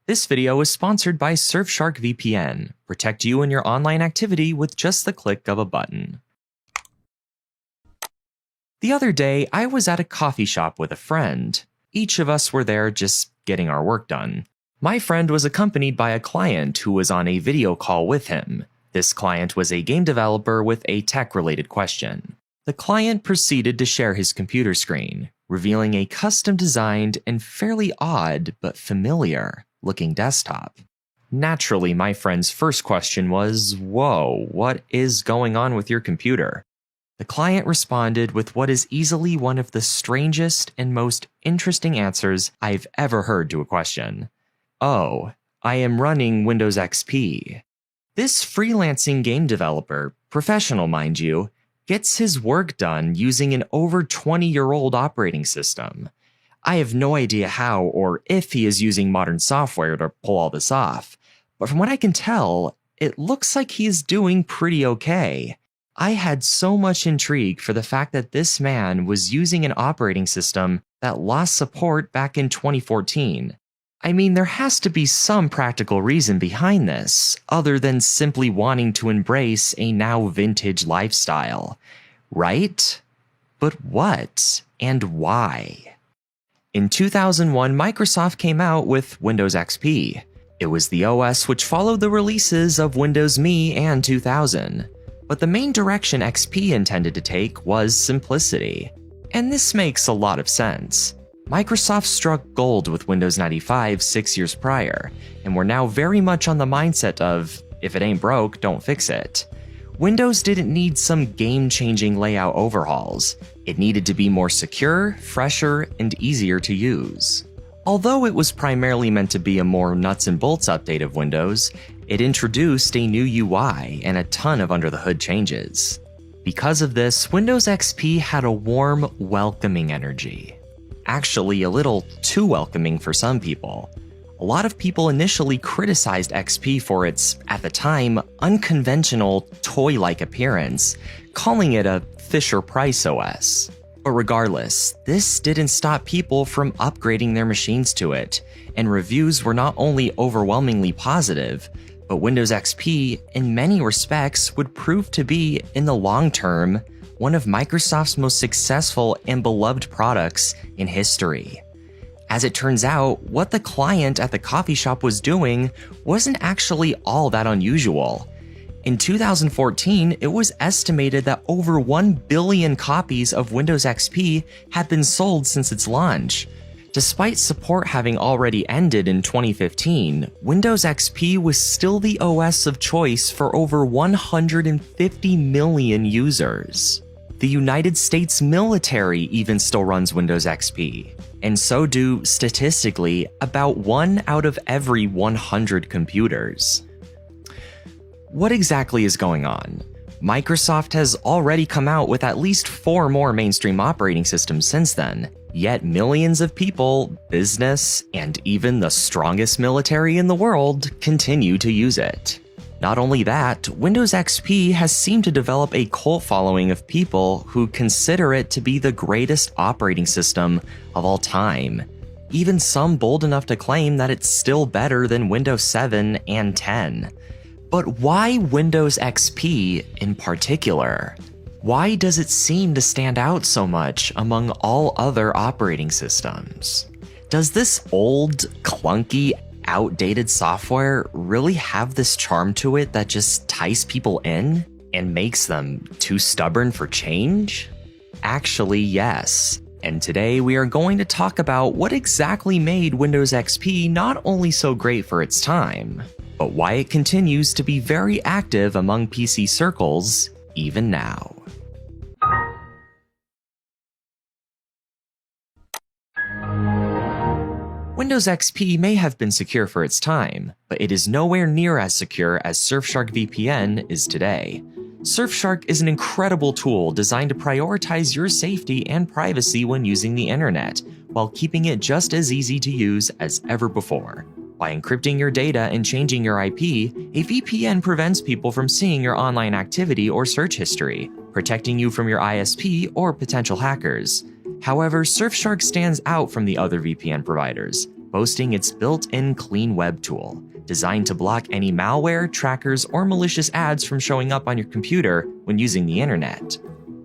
This video is sponsored by Surfshark VPN. Protect you and your online activity with just the click of a button. The other day, I was at a coffee shop with a friend. Each of us were there just getting our work done. My friend was accompanied by a client who was on a video call with him. This client was a game developer with a tech-related question. The client proceeded to share his computer screen, revealing a custom-designed and fairly odd but familiar-looking desktop. Naturally, my friend's first question was, "Whoa, what is going on with your computer?" The client responded with what is easily one of the strangest and most interesting answers I've ever heard to a question. "Oh, I am running Windows XP." This freelancing game developer, professional mind you, gets his work done using an over 20-year-old operating system. I have no idea how or if he is using modern software to pull all this off, but from what I can tell, it looks like he is doing pretty okay. I had so much intrigue for the fact that this man was using an operating system that lost support back in 2014. I mean, there has to be some practical reason behind this, other than simply wanting to embrace a now vintage lifestyle, right? But what and why? In 2001, Microsoft came out with Windows XP. It was the OS which followed the releases of Windows Me and 2000. But the main direction XP intended to take was simplicity. And this makes a lot of sense. Microsoft struck gold with Windows 95 6 years prior, and we're now very much on the mindset of, if it ain't broke, don't fix it. Windows didn't need some game-changing layout overhauls. It needed to be more secure, fresher, and easier to use. Although it was primarily meant to be a more nuts-and-bolts update of Windows, it introduced a new UI and a ton of under-the-hood changes. Because of this, Windows XP had a warm, welcoming energy. Actually, a little too welcoming for some people. A lot of people initially criticized XP for its, at the time, unconventional, toy-like appearance, calling it a Fisher-Price OS. But regardless, this didn't stop people from upgrading their machines to it, and reviews were not only overwhelmingly positive, but Windows XP, in many respects, would prove to be, in the long term, one of Microsoft's most successful and beloved products in history. As it turns out, what the client at the coffee shop was doing wasn't actually all that unusual. In 2014, it was estimated that over 1 billion copies of Windows XP had been sold since its launch. Despite support having already ended in 2015, Windows XP was still the OS of choice for over 150 million users. The United States military even still runs Windows XP, and so do, statistically, about 1 out of every 100 computers. What exactly is going on? Microsoft has already come out with at least 4 more mainstream operating systems since then, yet millions of people, business, and even the strongest military in the world continue to use it. Not only that, Windows XP has seemed to develop a cult following of people who consider it to be the greatest operating system of all time. Even some bold enough to claim that it's still better than Windows 7 and 10. But why Windows XP in particular? Why does it seem to stand out so much among all other operating systems? Does this old, clunky, outdated software really have this charm to it that just ties people in and makes them too stubborn for change? Actually, yes. And today we are going to talk about what exactly made Windows XP not only so great for its time, but why it continues to be very active among PC circles even now. Windows XP may have been secure for its time, but it is nowhere near as secure as Surfshark VPN is today. Surfshark is an incredible tool designed to prioritize your safety and privacy when using the internet, while keeping it just as easy to use as ever before. By encrypting your data and changing your IP, a VPN prevents people from seeing your online activity or search history, protecting you from your ISP or potential hackers. However, Surfshark stands out from the other VPN providers boasting its built-in Clean Web tool, designed to block any malware, trackers, or malicious ads from showing up on your computer when using the internet.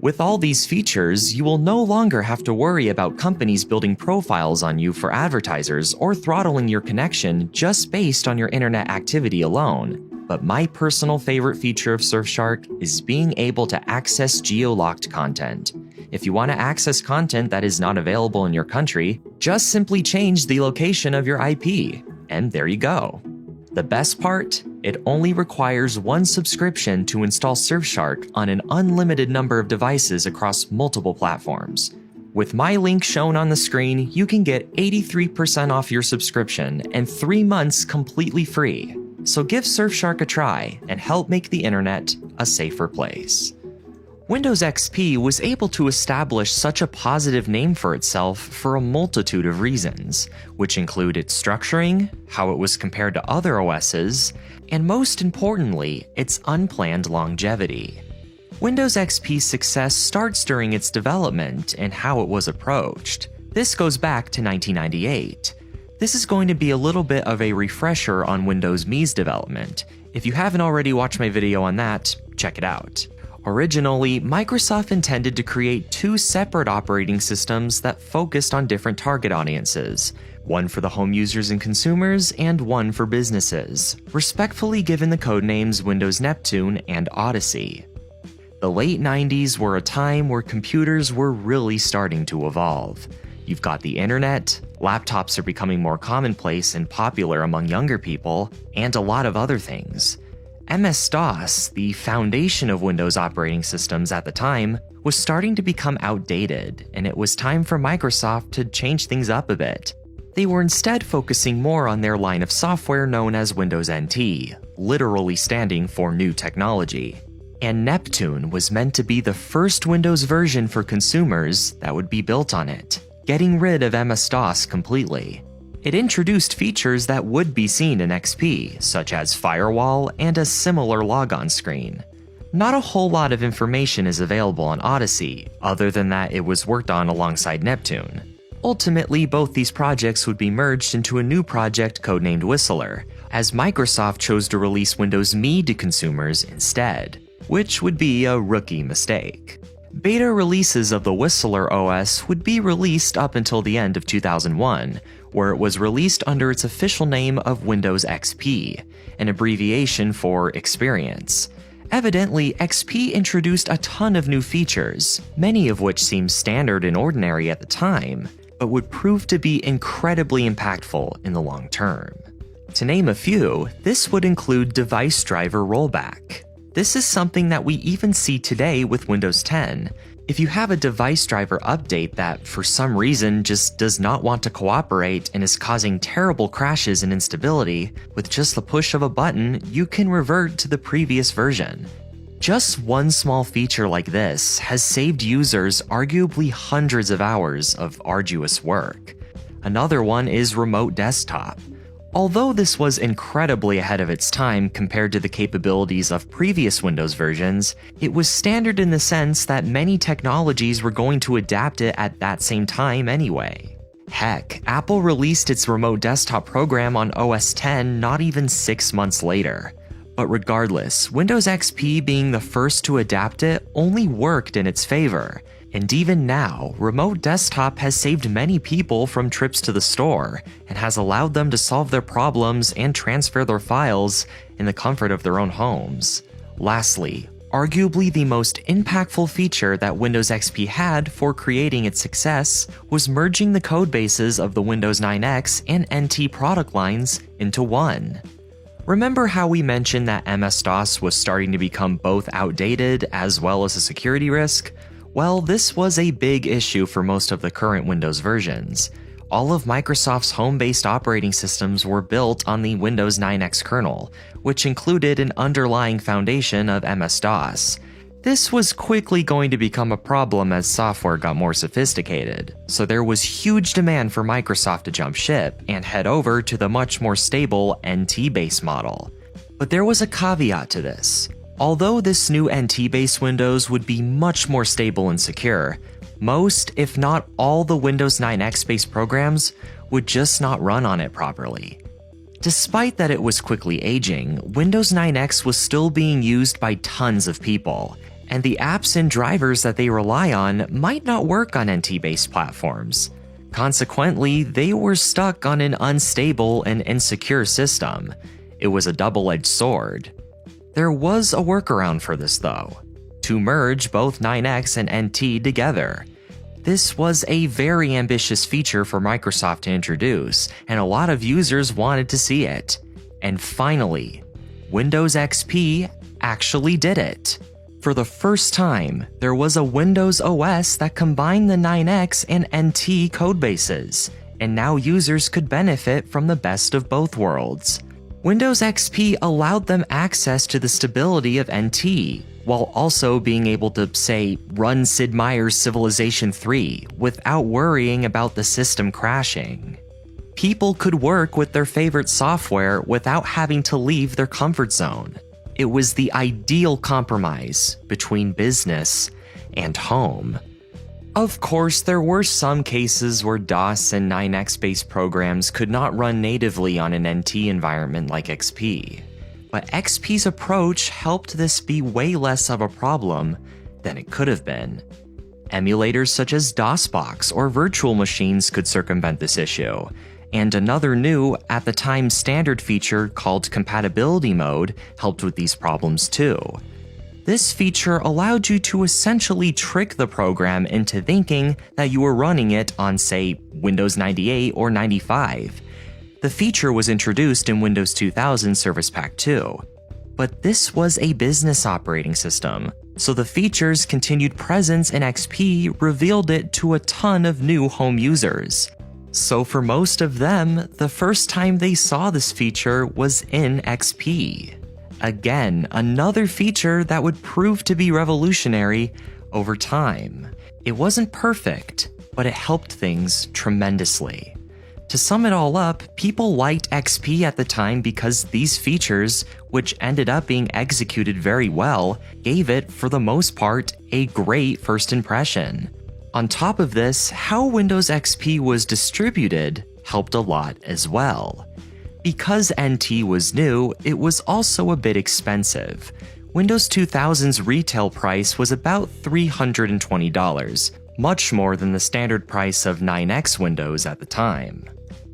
With all these features, you will no longer have to worry about companies building profiles on you for advertisers or throttling your connection just based on your internet activity alone. But my personal favorite feature of Surfshark is being able to access geo-locked content. If you want to access content that is not available in your country, just simply change the location of your IP, and there you go. The best part? It only requires one subscription to install Surfshark on an unlimited number of devices across multiple platforms. With my link shown on the screen, you can get 83% off your subscription and 3 months completely free. So give Surfshark a try and help make the internet a safer place. Windows XP was able to establish such a positive name for itself for a multitude of reasons, which include its structuring, how it was compared to other OSs, and most importantly, its unplanned longevity. Windows XP's success starts during its development and how it was approached. This goes back to 1998. This is going to be a little bit of a refresher on Windows Me's development. If you haven't already watched my video on that, check it out. Originally, Microsoft intended to create 2 separate operating systems that focused on different target audiences, one for the home users and consumers, and one for businesses, respectfully given the codenames Windows Neptune and Odyssey. The late 90s were a time where computers were really starting to evolve. You've got the internet, laptops are becoming more commonplace and popular among younger people, and a lot of other things. MS-DOS, the foundation of Windows operating systems at the time, was starting to become outdated, and it was time for Microsoft to change things up a bit. They were instead focusing more on their line of software known as Windows NT, literally standing for New Technology. And Neptune was meant to be the first Windows version for consumers that would be built on it, getting rid of MS-DOS completely. It introduced features that would be seen in XP, such as Firewall and a similar logon screen. Not a whole lot of information is available on Odyssey, other than that it was worked on alongside Neptune. Ultimately, both these projects would be merged into a new project codenamed Whistler, as Microsoft chose to release Windows Me to consumers instead, which would be a rookie mistake. Beta releases of the Whistler OS would be released up until the end of 2001, where it was released under its official name of Windows XP, an abbreviation for Experience. Evidently, XP introduced a ton of new features, many of which seemed standard and ordinary at the time, but would prove to be incredibly impactful in the long term. To name a few, this would include device driver rollback. This is something that we even see today with Windows 10. If you have a device driver update that, for some reason, just does not want to cooperate and is causing terrible crashes and instability, with just the push of a button, you can revert to the previous version. Just one small feature like this has saved users arguably hundreds of hours of arduous work. Another one is Remote Desktop. Although this was incredibly ahead of its time compared to the capabilities of previous Windows versions, it was standard in the sense that many technologies were going to adapt it at that same time anyway. Heck, Apple released its Remote Desktop program on OS X not even 6 months later. But regardless, Windows XP being the first to adapt it only worked in its favor. And even now, Remote Desktop has saved many people from trips to the store, and has allowed them to solve their problems and transfer their files in the comfort of their own homes. Lastly, arguably the most impactful feature that Windows XP had for creating its success was merging the codebases of the Windows 9X and NT product lines into one. Remember how we mentioned that MS-DOS was starting to become both outdated as well as a security risk? Well, this was a big issue for most of the current Windows versions. All of Microsoft's home-based operating systems were built on the Windows 9X kernel, which included an underlying foundation of MS-DOS. This was quickly going to become a problem as software got more sophisticated, so there was huge demand for Microsoft to jump ship and head over to the much more stable NT-based model. But there was a caveat to this. Although this new NT-based Windows would be much more stable and secure, most, if not all, the Windows 9X-based programs would just not run on it properly. Despite that it was quickly aging, Windows 9X was still being used by tons of people, and the apps and drivers that they rely on might not work on NT-based platforms. Consequently, they were stuck on an unstable and insecure system. It was a double-edged sword. There was a workaround for this though, to merge both 9X and NT together. This was a very ambitious feature for Microsoft to introduce, and a lot of users wanted to see it. And finally, Windows XP actually did it. For the first time, there was a Windows OS that combined the 9X and NT codebases, and now users could benefit from the best of both worlds. Windows XP allowed them access to the stability of NT, while also being able to, say, run Sid Meier's Civilization 3 without worrying about the system crashing. People could work with their favorite software without having to leave their comfort zone. It was the ideal compromise between business and home. Of course, there were some cases where DOS and 9X-based programs could not run natively on an NT environment like XP. But XP's approach helped this be way less of a problem than it could have been. Emulators such as DOSBox or virtual machines could circumvent this issue, and another new, at the time standard feature called Compatibility Mode helped with these problems too. This feature allowed you to essentially trick the program into thinking that you were running it on, say, Windows 98 or 95. The feature was introduced in Windows 2000 Service Pack 2. But this was a business operating system, so the feature's continued presence in XP revealed it to a ton of new home users. So for most of them, the first time they saw this feature was in XP. Again, another feature that would prove to be revolutionary over time. It wasn't perfect, but it helped things tremendously. To sum it all up, people liked XP at the time because these features, which ended up being executed very well, gave it, for the most part, a great first impression. On top of this, how Windows XP was distributed helped a lot as well. Because NT was new, it was also a bit expensive. Windows 2000's retail price was about $320, much more than the standard price of 9X Windows at the time.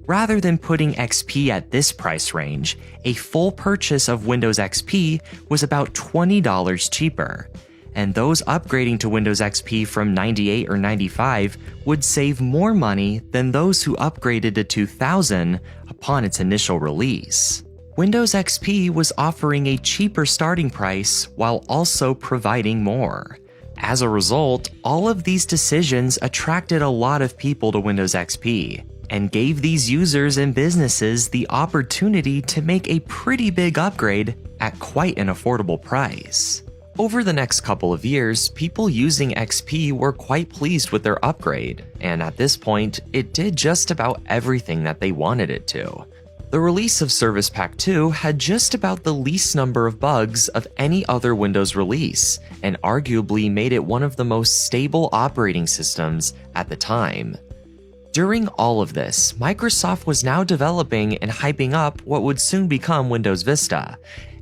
Rather than putting XP at this price range, a full purchase of Windows XP was about $20 cheaper, and those upgrading to Windows XP from 98 or 95 would save more money than those who upgraded to 2000 upon its initial release. Windows XP was offering a cheaper starting price while also providing more. As a result, all of these decisions attracted a lot of people to Windows XP, and gave these users and businesses the opportunity to make a pretty big upgrade at quite an affordable price. Over the next couple of years, people using XP were quite pleased with their upgrade, and at this point, it did just about everything that they wanted it to. The release of Service Pack 2 had just about the least number of bugs of any other Windows release, and arguably made it one of the most stable operating systems at the time. During all of this, Microsoft was now developing and hyping up what would soon become Windows Vista,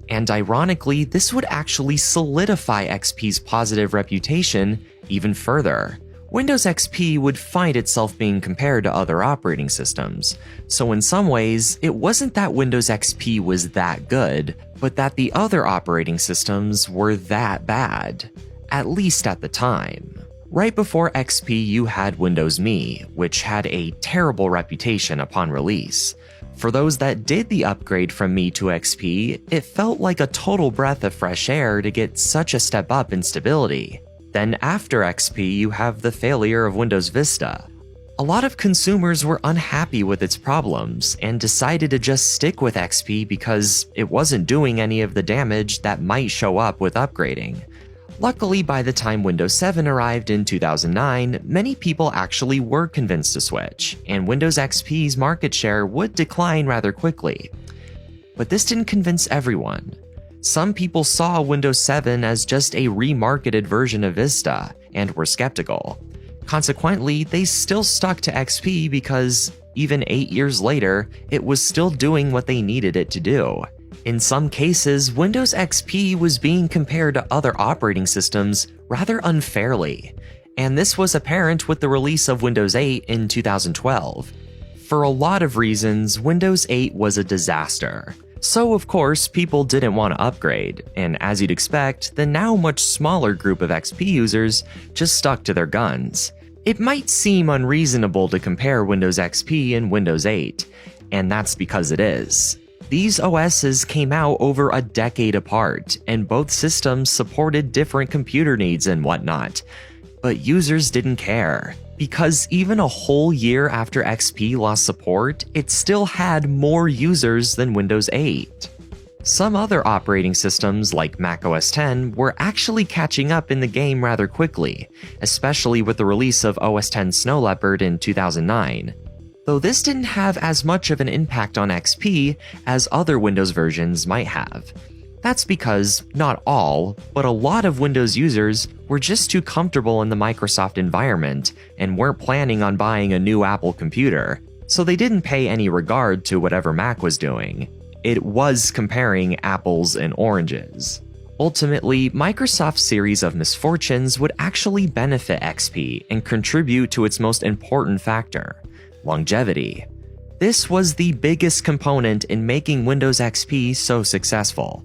and ironically, this would actually solidify XP's positive reputation even further. Windows XP would find itself being compared to other operating systems, so in some ways, it wasn't that Windows XP was that good, but that the other operating systems were that bad, at least at the time. Right before XP, you had Windows Me, which had a terrible reputation upon release. For those that did the upgrade from Me to XP, it felt like a total breath of fresh air to get such a step up in stability. Then after XP, you have the failure of Windows Vista. A lot of consumers were unhappy with its problems and decided to just stick with XP because it wasn't doing any of the damage that might show up with upgrading. Luckily, by the time Windows 7 arrived in 2009, many people actually were convinced to switch, and Windows XP's market share would decline rather quickly. But this didn't convince everyone. Some people saw Windows 7 as just a remarketed version of Vista, and were skeptical. Consequently, they still stuck to XP because even 8 years later, it was still doing what they needed it to do. In some cases, Windows XP was being compared to other operating systems rather unfairly, and this was apparent with the release of Windows 8 in 2012. For a lot of reasons, Windows 8 was a disaster. So of course, people didn't want to upgrade, and as you'd expect, the now much smaller group of XP users just stuck to their guns. It might seem unreasonable to compare Windows XP and Windows 8, and that's because it is. These OSs came out over a decade apart, and both systems supported different computer needs and whatnot. But users didn't care, because even a whole year after XP lost support, it still had more users than Windows 8. Some other operating systems, like Mac OS X, were actually catching up in the game rather quickly, especially with the release of OS X Snow Leopard in 2009. Though this didn't have as much of an impact on XP as other Windows versions might have. That's because not all, but a lot of Windows users were just too comfortable in the Microsoft environment and weren't planning on buying a new Apple computer, so they didn't pay any regard to whatever Mac was doing. It was comparing apples and oranges. Ultimately, Microsoft's series of misfortunes would actually benefit XP and contribute to its most important factor: longevity. This was the biggest component in making Windows XP so successful.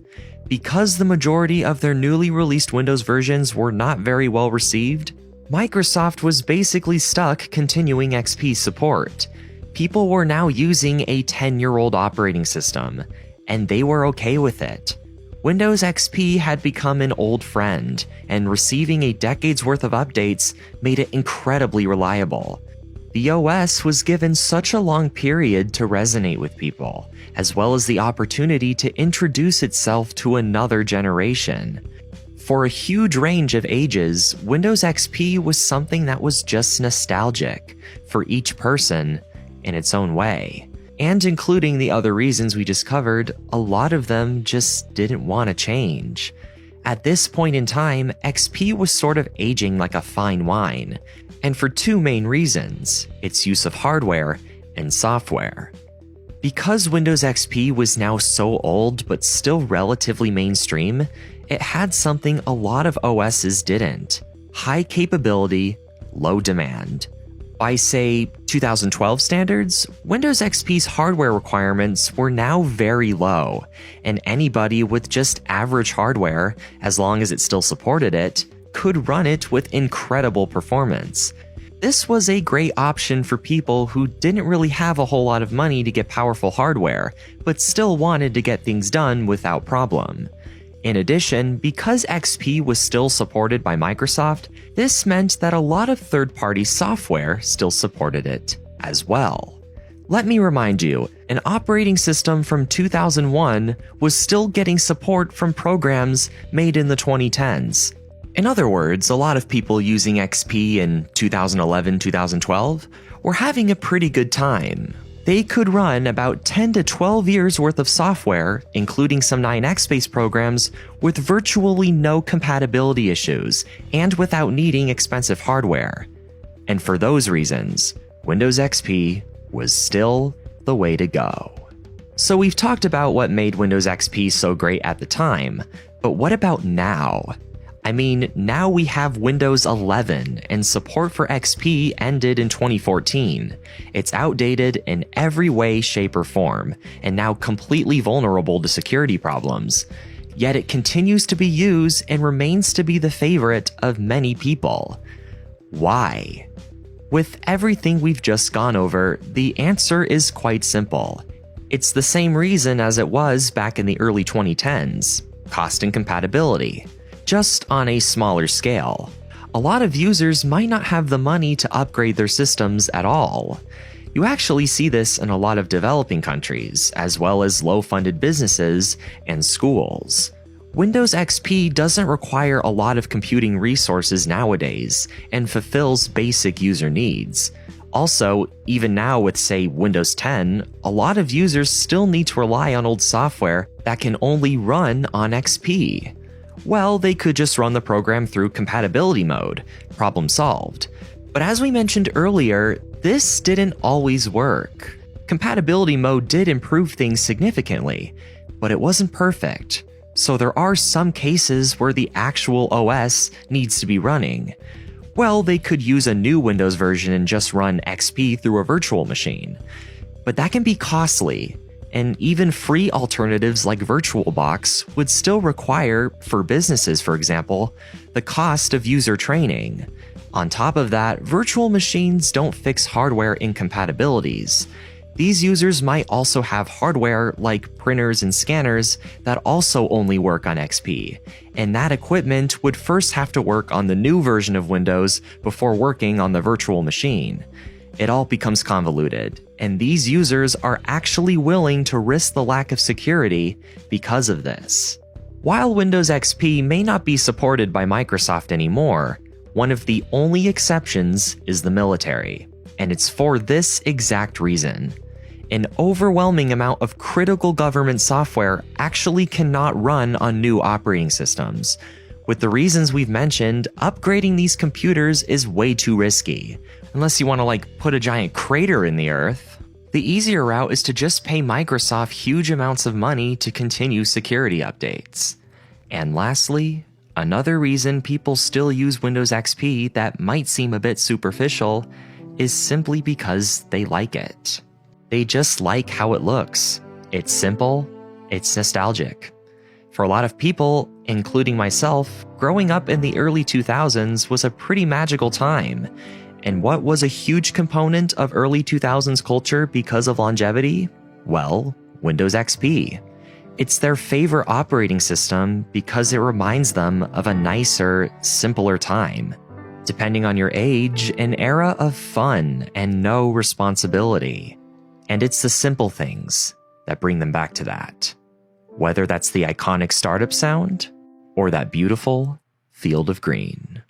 Because the majority of their newly released Windows versions were not very well received, Microsoft was basically stuck continuing XP support. People were now using a 10-year-old operating system, and they were okay with it. Windows XP had become an old friend, and receiving a decade's worth of updates made it incredibly reliable. The OS was given such a long period to resonate with people, as well as the opportunity to introduce itself to another generation. For a huge range of ages, Windows XP was something that was just nostalgic for each person in its own way. And including the other reasons we just covered, a lot of them just didn't want to change. At this point in time, XP was sort of aging like a fine wine, and for two main reasons: its use of hardware and software. Because Windows XP was now so old but still relatively mainstream, it had something a lot of OSs didn't: high capability, low demand. By, say, 2012 standards, Windows XP's hardware requirements were now very low, and anybody with just average hardware, as long as it still supported it, could run it with incredible performance. This was a great option for people who didn't really have a whole lot of money to get powerful hardware, but still wanted to get things done without problem. In addition, because XP was still supported by Microsoft, this meant that a lot of third-party software still supported it as well. Let me remind you, an operating system from 2001 was still getting support from programs made in the 2010s. In other words, a lot of people using XP in 2011-2012 were having a pretty good time. They could run about 10 to 12 years worth of software, including some 9X-based programs, with virtually no compatibility issues, and without needing expensive hardware. And for those reasons, Windows XP was still the way to go. So we've talked about what made Windows XP so great at the time, but what about now? I mean, now we have Windows 11, and support for XP ended in 2014. It's outdated in every way, shape, or form, and now completely vulnerable to security problems. Yet it continues to be used and remains to be the favorite of many people. Why? With everything we've just gone over, the answer is quite simple. It's the same reason as it was back in the early 2010s: cost and compatibility. Just on a smaller scale. A lot of users might not have the money to upgrade their systems at all. You actually see this in a lot of developing countries, as well as low-funded businesses and schools. Windows XP doesn't require a lot of computing resources nowadays, and fulfills basic user needs. Also, even now with, say, Windows 10, a lot of users still need to rely on old software that can only run on XP. Well, they could just run the program through compatibility mode. Problem solved. But as we mentioned earlier, this didn't always work. Compatibility mode did improve things significantly, but it wasn't perfect. So there are some cases where the actual OS needs to be running. Well, they could use a new Windows version and just run XP through a virtual machine. But that can be costly, and even free alternatives like VirtualBox would still require, for businesses for example, the cost of user training. On top of that, virtual machines don't fix hardware incompatibilities. These users might also have hardware like printers and scanners that also only work on XP, and that equipment would first have to work on the new version of Windows before working on the virtual machine. It all becomes convoluted, and these users are actually willing to risk the lack of security because of this. While Windows XP may not be supported by Microsoft anymore, one of the only exceptions is the military, and it's for this exact reason. An overwhelming amount of critical government software actually cannot run on new operating systems. With the reasons we've mentioned, upgrading these computers is way too risky. Unless you want to put a giant crater in the earth. The easier route is to just pay Microsoft huge amounts of money to continue security updates. And lastly, another reason people still use Windows XP that might seem a bit superficial is simply because they like it. They just like how it looks. It's simple, it's nostalgic. For a lot of people, including myself, growing up in the early 2000s was a pretty magical time. And what was a huge component of early 2000s culture because of longevity? Well, Windows XP. It's their favorite operating system because it reminds them of a nicer, simpler time. Depending on your age, an era of fun and no responsibility. And it's the simple things that bring them back to that. Whether that's the iconic startup sound or that beautiful field of green.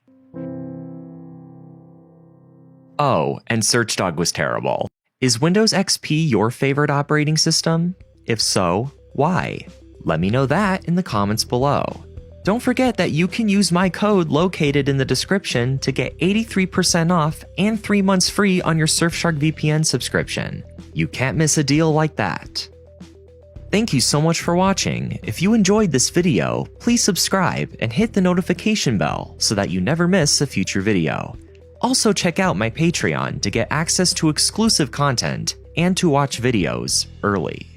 Oh, and SearchDog was terrible. Is Windows XP your favorite operating system? If so, why? Let me know that in the comments below. Don't forget that you can use my code located in the description to get 83% off and 3 months free on your Surfshark VPN subscription. You can't miss a deal like that. Thank you so much for watching. If you enjoyed this video, please subscribe and hit the notification bell so that you never miss a future video. Also check out my Patreon to get access to exclusive content and to watch videos early.